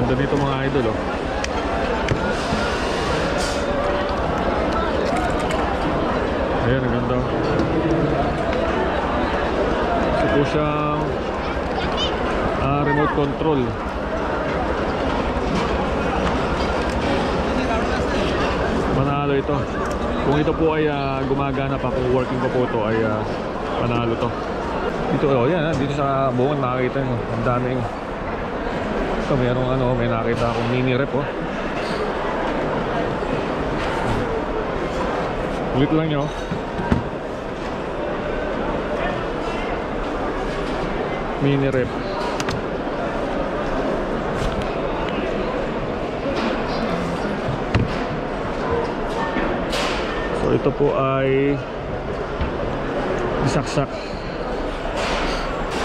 Ganda nito mga idol, oh. Ayan, ang ganda. Ito po siyang remote control. Manalo ito. Kung ito po ay gumagana pa, kung working pa po ito ay panalo to. Dito, oh, yan, dito sa buwan makikita nyo, ang daming. Ito merong may nakita akong mini rep, oh. Ulit lang nyo. Mini rep. So ito po ay isaksak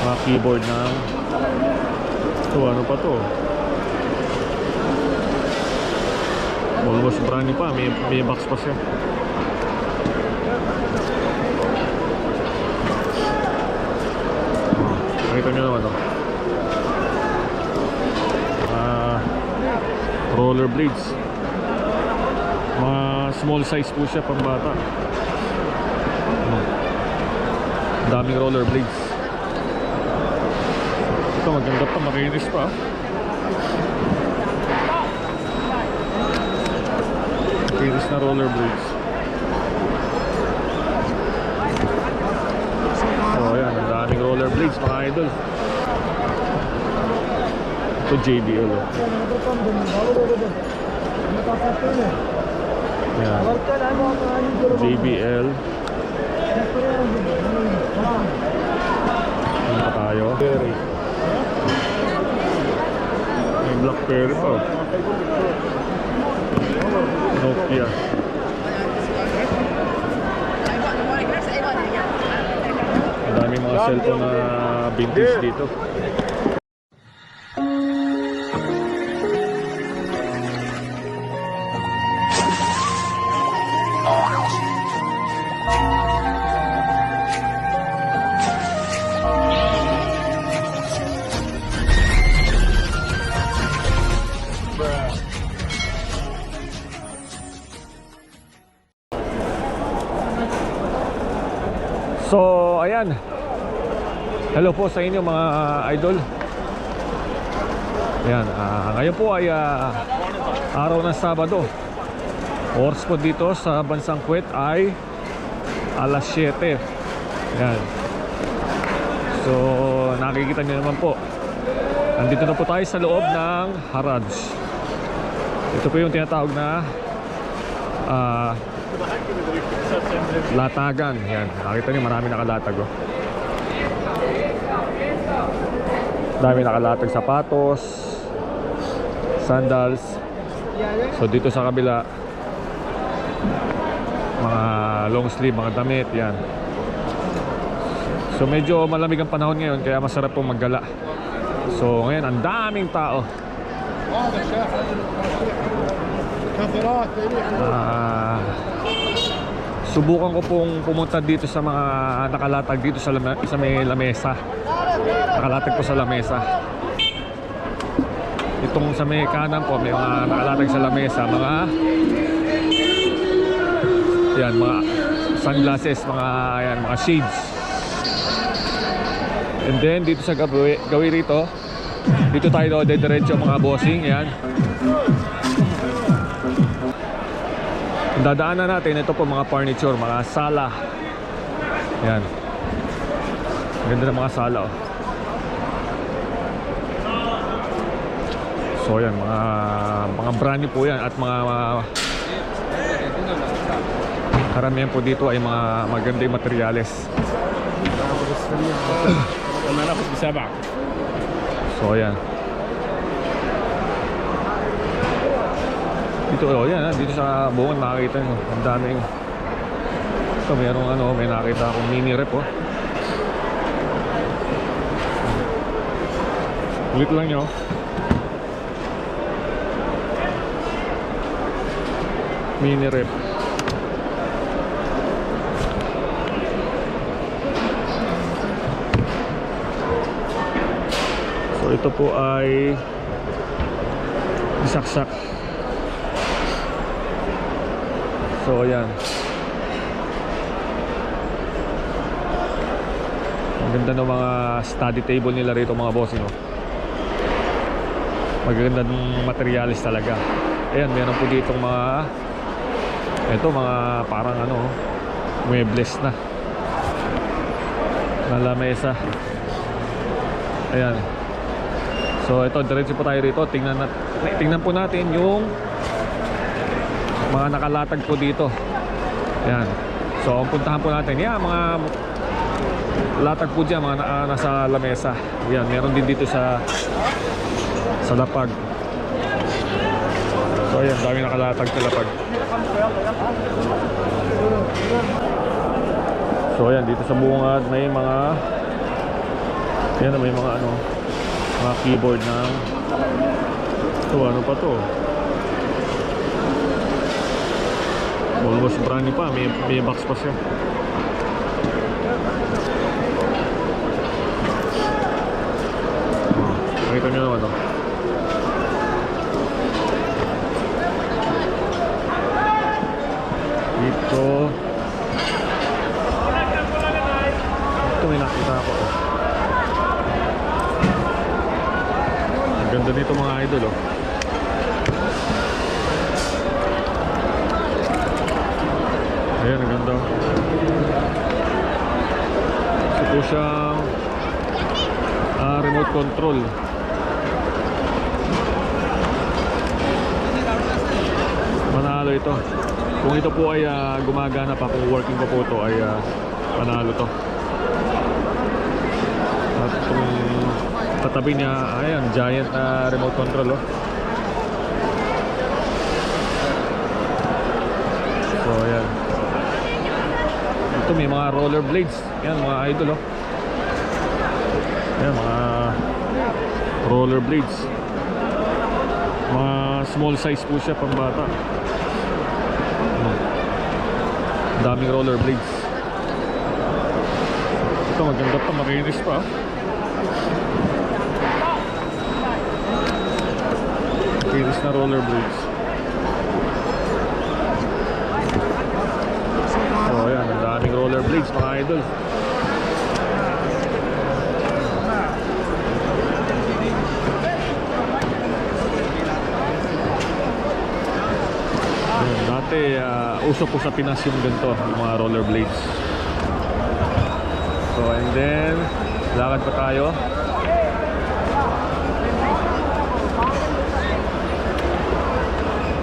mga keyboard ng ito, ano pa to, almost brand new pa, may box pa siya. Nakita nyo naman, roller blades, mga small size po siya, pambata. Daming roller blades. Ito maganda pa, makinis pa. Makinis na roller blades. Oh yan, ang daming roller blades mga idol. Ito JBL, oh. Yan. JBL. Ano pa tayo? Berry. May Blackberry pa, oh. Nokia. Ang daming mga cellphone na vintage dito. So, ayan. Hello po sa inyo mga idol. Ayan, ngayon po ay araw ng Sabado. Oras po dito sa bansang Kuwait ay alas 7. Ayan. So, nakikita nyo naman po, nandito na po tayo sa loob ng Haraj. Ito po yung tinatawag na latagan. Yan, nakita niyo marami nakalatag, oh. Dami nakalatag, sapatos, sandals. So dito sa kabila, mga long sleeve, mga damit. Yan. So medyo malamig ang panahon ngayon, kaya masarap pong maggala. So ngayon ang daming tao. Subukan ko pong pumunta dito sa mga nakalatag dito sa may lamesa. Nakalatag po sa lamesa. Itong sa may kanan po, may mga nakalatag sa lamesa, mga yan, mga sunglasses, mga shades. And then dito sa gawi rito, dito tayo diretso mga bossing. Yan. Dadaanan natin, ito po mga furniture, mga sala. Yan. Ganda ng mga sala, oh. So yan, mga brand new po yan. At mga karamihan po dito ay mga magandang materyales. So yan. Dito, oh, yan, dito sa buwan makikita nyo, ang daming. Ito merong may nakita akong mini rep, oh. Ulit lang nyo. Mini rep. So ito po ay Saksak. So ayan. Ang ganda ng mga study table nila rito mga bossing, no? Magaganda ng materialis talaga. Ayan, meron po dito mga parang muebles na lamesa. Ayan. So ito, diretso po tayo rito. Tingnan po natin yung mga nakalatag po dito. Ayan. So ang puntahan po natin, mga latag po dyan, mga nasa lamesa. Ayan, meron din dito sa lapag. So ayan, dami nakalatag sa lapag. So ayan, dito sa bungad may mga mga keyboard ng ano pa to, almost brand new pa, may box pa siya. Nakita nyo naman dito may nakita ako. Ang ganda nito mga idol, ayan, ang ganda. Ito po siyang remote control. Manalo ito. Kung ito po ay gumagana pa, kung working pa po ito, ay panalo to. At kung katabi niya, ayan, giant na remote control, So ayan. Ito may mga roller blades. Yan mga idol, Ayan, mga roller blades. Mga small size po siya, pang bata. Daming roller blades. Ito maganda pa, makinis pa. Makinis na roller blades. So ayan, ang daming roller blades mga idol. Dati uso po sa Pinas yung ganito, yung mga roller blades. So and then lakad pa tayo.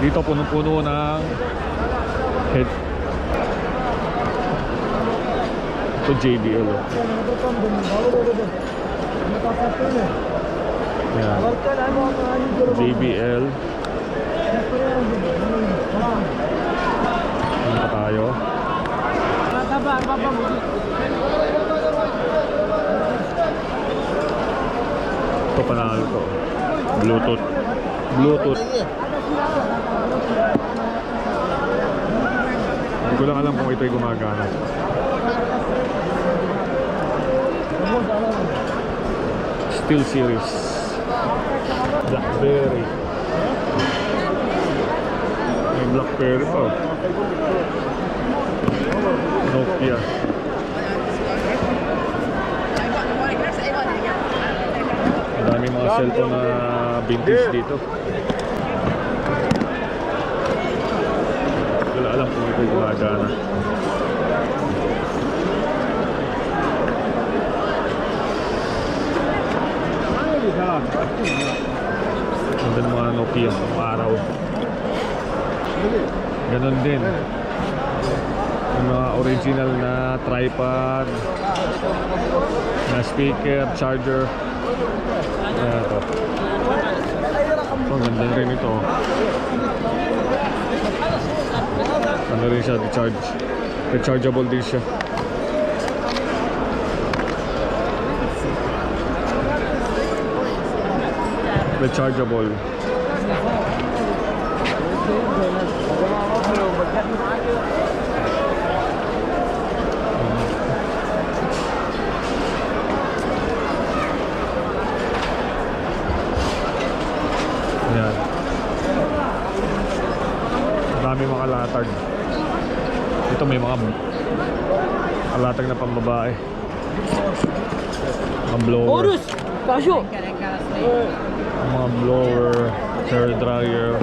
Dito puno-puno ng head. Ito JBL. Yan. JBL. Ano pa tayo? Ito panalo to. Bluetooth. Hindi ko lang alam kung ito'y gumagana. Steel series. Blackberry. May Blackberry pa. Nokia. Madami mga cellphone na vintage dito. Wala alam kung ito'y gumagana. Ganda ng mga Nokia ng araw. Ganon din yung mga original na tripod, na speaker, charger. Ito. Ganda rin ito. Ano rin siya, rechargeable din siya. Rechargeable. Ayan. Dami mga latag. Ito may mga latag na pambabae. Mga blower. Mga blower, hair dryer.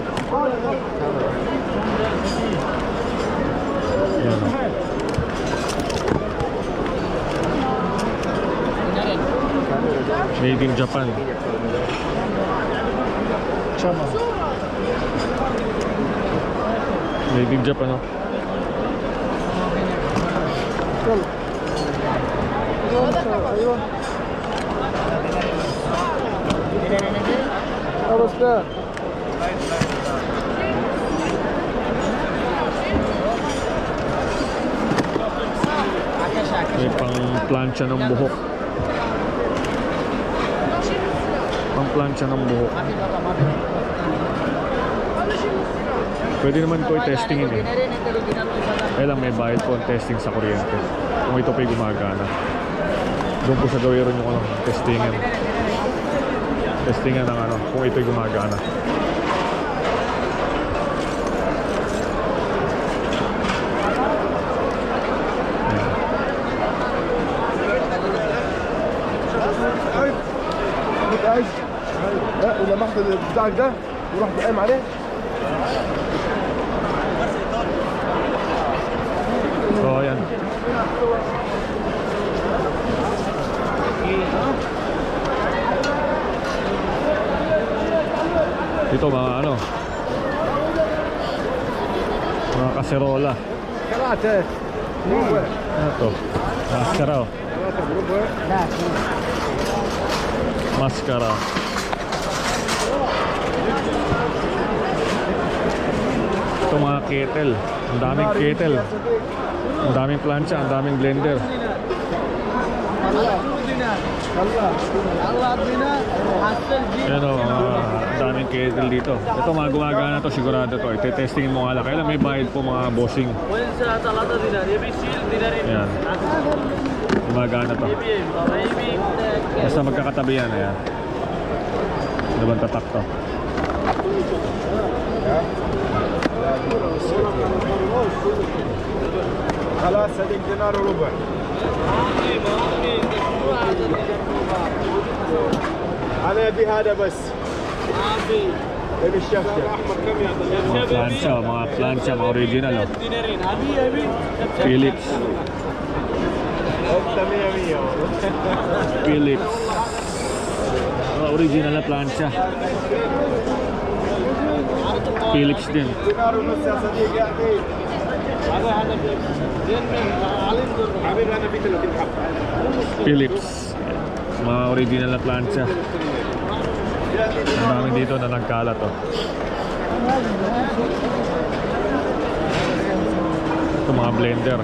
Yan. Made in Japan. Made in Japan, oh. May pang plancha ng buhok. Pang plancha ng buhok. Pwede naman ko i-testingin eh. Kaya lang may bayad po ang testing sa kuryente. Kung ito pa'y gumagana. Doon po sa gawin yung ano, testingan. Testingan ng ano, kung ito'y gumagana. عايز ولمحت بتاعك ده ورحت قايم عليه. So ayan. Ito mga ano, mga kaserola. كراتة Ito, maskara, oh. Maskara. Ito mga kettle. Ang daming kettle. Ang daming plancha, ang daming blender. Yan o, ang daming kettle dito. Ito mga gumagana to, sigurado to. Ite-testingin mo nga lang. Kailan may bayad po mga bossing. Yan. Gumagana to. Basta magkakatabi yan. Ayan. Diba tatak to? خلاص هذيك دينار وربع. انا ابي هذا بس. ابي الشفشه. Mga plancha, mga plancha, mga original. Oh. Philips. Philips. Mga original na plancha. Philips din. دينار ونص يا صديقي يا اخي. عامل انا في 30 حبه. Philips. Mga original na plancha. Ang dami dito na nagkalat. Oh. Ito mga blender.